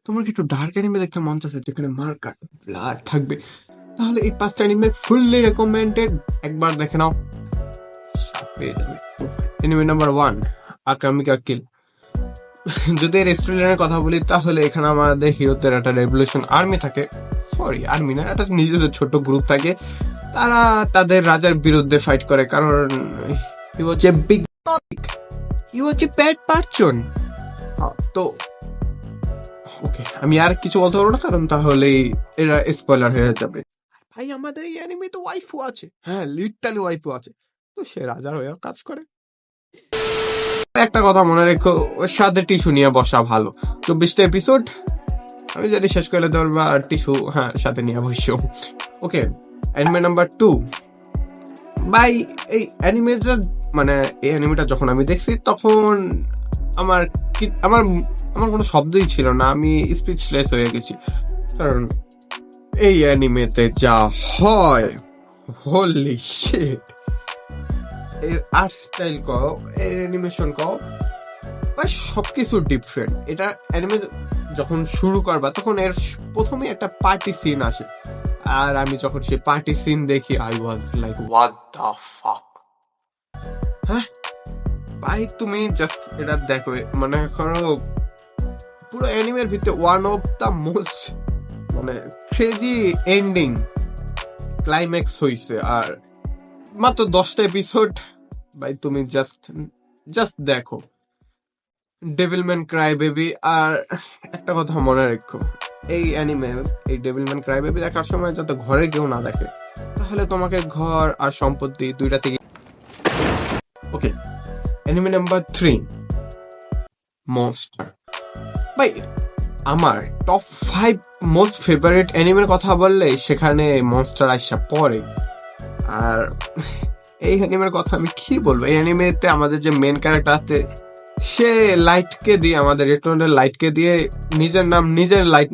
তোমার কি একটু ডার্ক অ্যানিমে দেখতে মন চাচ্ছে যেখানে মার্কার ব্লাড থাকবে, তাহলে এই 5টা অ্যানিমে ফুললি রেকমেন্ডেড। একবার দেখে নাও, স্বাদ পেয়ে যাবে। এনিমে নাম্বার 1, আকামিকা কিল। যদি এর স্টোরিলাইনের কথা বলি তাহলে এখানে আমাদের হিরোদের একটা রেভলিউশন আর্মি থাকে, সরি আর্মি না, একটা নিজেদের ছোট গ্রুপ থাকে। তারা তাদের রাজার বিরুদ্ধে ফাইট করে, কারণ he was a big, he was a bad person. তো ওকে, আমি আর কিছু বলতে পারবো না, কারণ তাহলেই এরা স্পয়লার হয়ে যাবে। ভাই আমাদের এই অ্যানিমে তো ওয়াইফু আছে, হ্যাঁ লিটারালি ওয়াইফু আছে, তো সে রাজার হয়েও কাজ করে। একটা কথা মনে রেখো, ওর সাথে টিস্যু নিয়ে বসা ভালো। 24টা এপিসোড আমি যদি শেষ করে দেওয়ার বা টিস্যু হ্যাঁ সাথে নিয়ে বসো। ওকে, অ্যানিমে নাম্বার 2। ভাই এই অ্যানিমেটা মানে এই অ্যানিমেটা যখন আমি দেখছি তখন আমার আমার আমার কোনো শব্দই ছিল না, আমি স্পিচলেস হয়ে গেছি। কারণ এই অ্যানিমেতে যা হয়, হোলি শিট! এর আর্ট স্টাইল কও, এর অ্যানিমেশন কও, ভাই সবকিছু ডিফারেন্ট। এটা অ্যানিমে যখন শুরু করবা তখন এর প্রথমে একটা পার্টি সিন আসে, আর আমি যখন সেই পার্টি সিন দেখি I was like what the fuck. হ্যাঁ ভাই তুমি জাস্ট এটা দেখো, মনে করো পুরো অ্যানিমের ভিতরে ওয়ান অফ দ্য মোস্ট মানে ক্রেজি এন্ডিং ক্লাইম্যাক্স হইছে, আর মাত্র 10টা এপিসোড। ভাই তুমি জাস্ট দেখো ডেভিলম্যান ক্রাই বেবি। আর একটা কথা মনে রেখো, এই অ্যানিমে এই ডেভিলম্যান ক্রাই বেবি দেখার সময় যাতে ঘরে কেউ না দেখে, তাহলে তোমাকে ঘর আর সম্পত্তি দুইটা থেকে। ওকে, অ্যানিমে নাম্বার 3, মনস্টার। ভাই আমার টপ 5 মোস্ট ফেভারিট অ্যানিমের কথা বললে সেখানে মনস্টার আইসা পড়ে। আর এই অ্যানিমের কথা আমি কি বলবো, এই অ্যানিমেতে আমাদের যে মেন ক্যারেক্টার আছে সে লাইটকে দিয়ে, আমাদের ডেথ নোটের লাইটকে দিয়ে নিজের নাম নিজের লাইট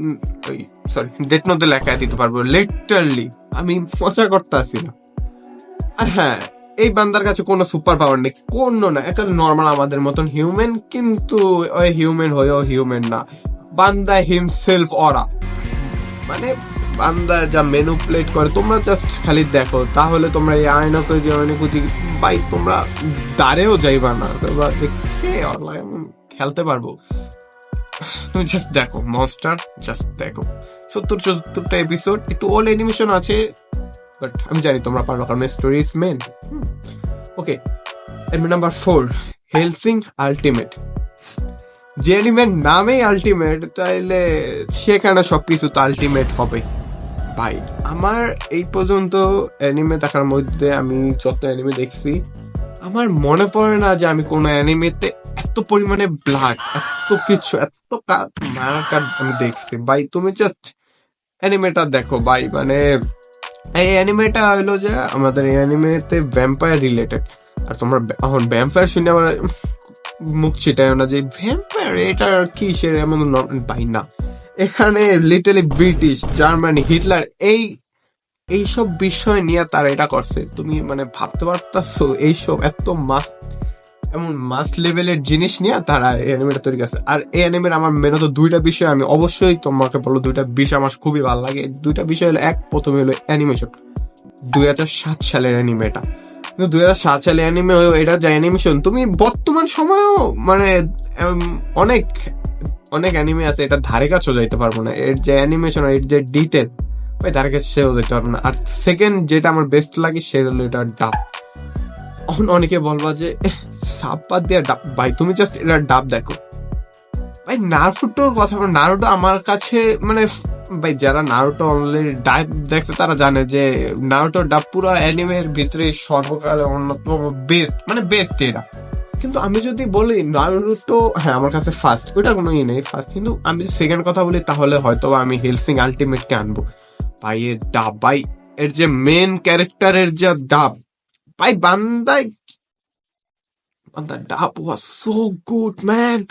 সরি ডেথ নোটে লেখা দিতে পারবো লিটারালি। আমি মজা করতেছি না। আর হ্যাঁ, এই বান্দার কাছে কোনো সুপার পাওয়ার নেই, কোনো না, এটা নর্মাল আমাদের মতন হিউম্যান, কিন্তু ওই হিউম্যান হয়েও হিউম্যান না। বান্দা হিমসেলফ অরা, মানে বান্দা যা ম্যানিপুলেট করে, তোমরা জাস্ট খালি দেখো, তাহলে তোমরা এই আয়নাকে যে অনেক ভাই তোমরা দাঁড়েও যাইবা না, তোমরা খেলতে পারবো। তুমি জাস্ট দেখো মনস্টার, জাস্ট দেখো 70-74টা এপিসোড, একটু ওল্ড অ্যানিমেশন আছে, বাট আমি জানি তোমরা পারবে কারণ story is main. Okay, anime number 4, Hellsing Ultimate. যে অ্যানিমের নামেই আল্টিমেট, তাইলে সেখানে সবকিছু তো আল্টিমেট হবে। ভাই আমার এই পর্যন্ত অ্যানিমে দেখার মধ্যে, আমি যত অ্যানিমে দেখছি আমার মনে পড়ে না যে আমি কোনো অ্যানিমেতে এত পরিমাণে ব্লাড, এত কিছু, এত মার কাট আমি দেখছি। ভাই তুমি জাস্ট অ্যানিমেটা দেখো ভাই, মানে এই অ্যানিমেটা হইলো যে আমাদের এই অ্যানিমেতে ভ্যাম্পায়ার রিলেটেড। আর তোমরা এখন ভ্যাম্পায়ার শুনে আমার মুখ ছিটায় না যে ভ্যাম্পায়ার এটা আর কি, সে এমন ভাই না। এখানে লিটারালি ব্রিটিশ, জার্মানি, হিটলার এইসব বিষয় নিয়ে তারা এটা করছে। তুমি মানে ভাবতে পারতাছো এইসব এত এমন মাস লেভেলের জিনিস নিয়ে তারা এই অ্যানিমেটা তৈরি করছে। আর এই অ্যানিমের আমার মেনত 2টা বিষয় আমি অবশ্যই তোমাকে বলবো, 2টা বিষয় আমার খুবই ভালো লাগে। 2টা বিষয় হলো, প্রথমে হলো অ্যানিমেশন। 2007 সালের অ্যানিমেটা, কিন্তু 2007 সালে অ্যানিমে, এটা যে অ্যানিমেশন তুমি বর্তমান সময়েও মানে অনেক অনেক অ্যানিমে আছে এটা ধারে কাছেও যাইতে পারবো না। এর যে অ্যানিমেশন, এর যে ডিটেল, ভাই ধারে কাছে সেও যেতে পারবো না। আর সেকেন্ড যেটা আমার বেস্ট লাগে সেটা হলো এটা ডাব। অনেকে বলবা যে সাব্বাত দিয়ে ডাব, ভাই তুমি জাস্ট এটা ডাব দেখো। ভাই নারুটোর কথা, নারুটো আমার কাছে মানে, ভাই যারা নারুটো অলরেডি ডাব দেখছে তারা জানে যে নারুটোর ডাব পুরো অ্যানিমের ভিতরে সর্বকালে অন্যতম বেস্ট, মানে বেস্ট এটা। কিন্তু আমি যদি বলি নারুটো, হ্যাঁ আমার কাছে ফার্স্ট, ওইটার কোনো ই নেই ফার্স্ট, কিন্তু আমি যদি সেকেন্ড কথা বলি তাহলে হয়তো আমি হেলসিং আল্টিমেটকে আনবো। ভাই এর ডাব, ভাই এর যে মেন ক্যারেক্টারের যে ডাব, ভাই বান্দা ডাব ওয়াজ সো গুড ম্যান।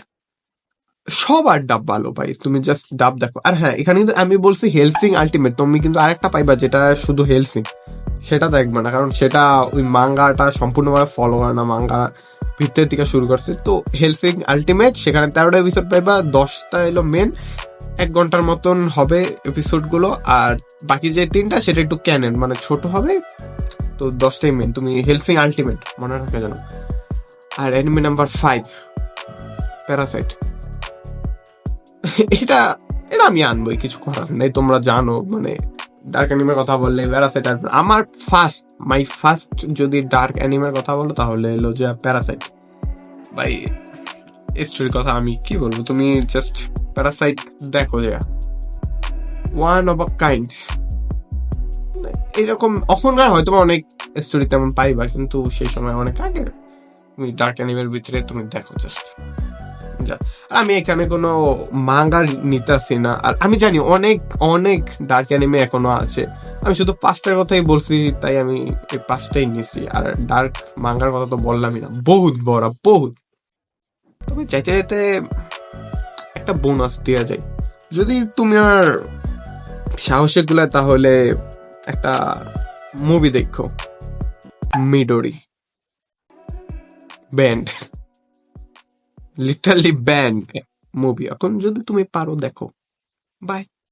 সবার ডাব ভালো ভাই, তুমি জাস্ট ডাব দেখো। আর হ্যাঁ, এখানে কিন্তু আমি বলছি হেলসিং আল্টিমেট, তুমি কিন্তু আরেকটা পাইবা যেটা শুধু হেলসিং, সেটা দেখবে না, কারণ সেটা ওই মাঙ্গাটা সম্পূর্ণভাবে ফলো করে না, মাঙ্গা ভিতরের থেকে শুরু করছে। তো হেলসিং আল্টিমেট, সেখানে 13টা এপিসোড পাইবা, 10টা এলো মেন, 1 ঘন্টার মতন হবে এপিসোড গুলো, আর বাকি যে 3টা সেটা একটু ক্যানন, মানে ছোট হবে। তো 10টাই মেন, তুমি হেলসিং আলটিমেট মনে রাখবে জানো। আর এনিমি নাম্বার 5, প্যারাসাইট। এটা এটা আমি আনবোই, কিছু করার নেই, তোমরা জানো। মানে ডার্ক অ্যানিমের কথা বললে প্যারাসাইট আসবে। আমার মাই ফার্স্ট যদি ডার্ক অ্যানিমের কথা বলো তাহলে এলো যে প্যারাসাইট। ভাই স্টোরির কথা আমি কি বলবো, তুমি জাস্ট প্যারাসাইট দেখো, যে ওয়ান অফ আ কাইন্ড। এরকম এখনকার হয়তো অনেক স্টোরি তেমন পাইবা, কিন্তু সেই সময় অনেক আগে। তুমি ডার্ক অ্যানিমের ভিতরে তুমি দেখো জাস্ট। আমি এখানে কোনো মাঙ্গা নিতেছি না, আর আমি জানি অনেক অনেক ডার্ক অ্যানিমে এখনো আছে। আমি শুধু 5টার কথাই বলছি, তাই আমি এই 5টাই নিছি। আর ডার্ক মাঙ্গার কথা তো বললামই না, বহুত বড়, বহুত। তুমি চাইতে চাইতে একটা বোনাস দেওয়া যায় যদি তুমি আর সাহসে গুলায়, তাহলে একটা মুভি দেখো, Midori. Banned, literally banned movie. এখন যদি তুমি পারো দেখো। বাই।